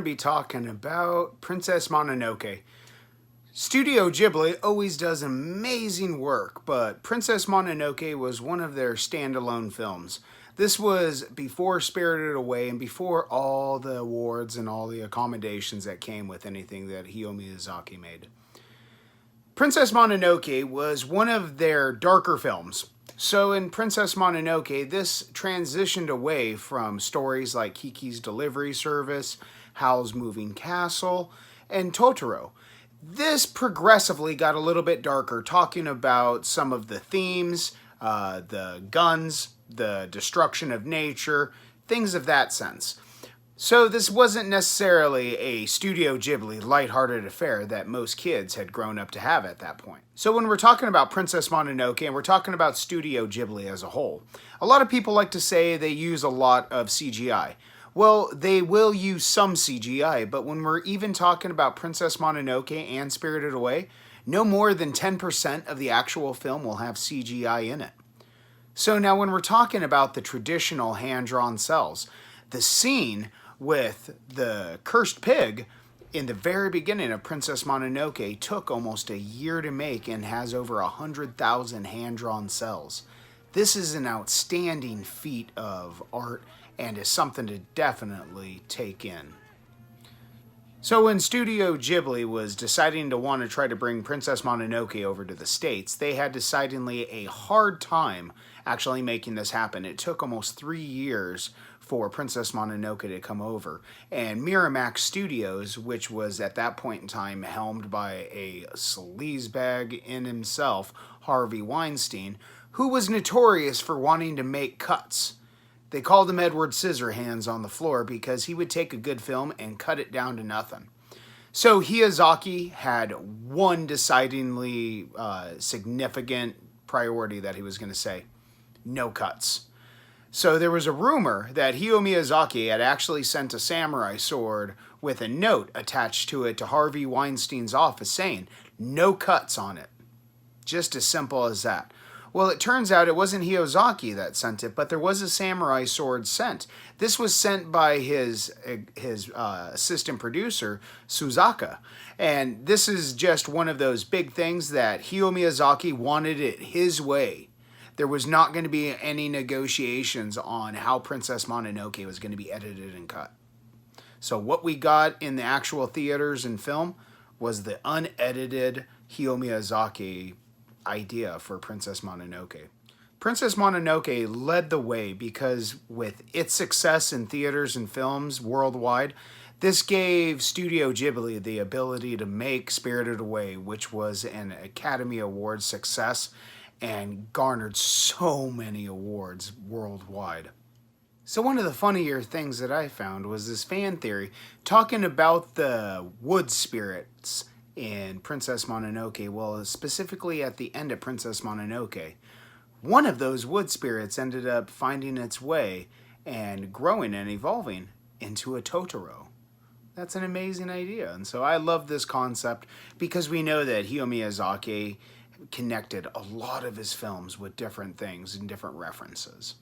to be talking about Princess Mononoke. Studio Ghibli always does amazing work, but Princess Mononoke was one of their standalone films. This was before Spirited Away and before all the awards and all the accommodations that came with anything that Hiyao Miyazaki made. Princess Mononoke was one of their darker films. So in Princess Mononoke, this transitioned away from stories like Kiki's Delivery Service, Howl's Moving Castle, and Totoro. This progressively got a little bit darker, talking about some of the themes, the guns, the destruction of nature, things of that sense. So this wasn't necessarily a Studio Ghibli lighthearted affair that most kids had grown up to have at that point. So when we're talking about Princess Mononoke and we're talking about Studio Ghibli as a whole, a lot of people like to say they use a lot of CGI. Well, they will use some CGI, but when we're even talking about Princess Mononoke and Spirited Away, no more than 10% of the actual film will have CGI in it. So now when we're talking about the traditional hand-drawn cells, the scene with the cursed pig in the very beginning of Princess Mononoke took almost a year to make and has over 100,000 hand-drawn cells. This is an outstanding feat of art and is something to definitely take in. So when Studio Ghibli was deciding to want to try to bring Princess Mononoke over to the States, they had decidedly a hard time actually making this happen. It took almost 3 years for Princess Mononoke to come over. And Miramax Studios, which was at that point in time helmed by a sleazebag in himself, Harvey Weinstein, who was notorious for wanting to make cuts. They called him Edward Scissorhands on the floor because he would take a good film and cut it down to nothing. So Miyazaki had one decidedly significant priority that he was going to say: no cuts. So there was a rumor that Hiyao Miyazaki had actually sent a samurai sword with a note attached to it to Harvey Weinstein's office saying, no cuts on it. Just as simple as that. Well, it turns out it wasn't Miyazaki that sent it, but there was a samurai sword sent. This was sent by his assistant producer, Suzaka. And this is just one of those big things that Hiyao Miyazaki wanted it his way. There was not going to be any negotiations on how Princess Mononoke was going to be edited and cut. So what we got in the actual theaters and film was the unedited Hiyao Miyazaki idea for Princess Mononoke. Princess Mononoke led the way because with its success in theaters and films worldwide, this gave Studio Ghibli the ability to make Spirited Away, which was an Academy Award success and garnered so many awards worldwide. So one of the funnier things that I found was this fan theory talking about the wood spirits in Princess Mononoke. Well, specifically at the end of Princess Mononoke, one of those wood spirits ended up finding its way and growing and evolving into a Totoro. That's an amazing idea. And so I love this concept because we know that Hiyao Miyazaki connected a lot of his films with different things and different references.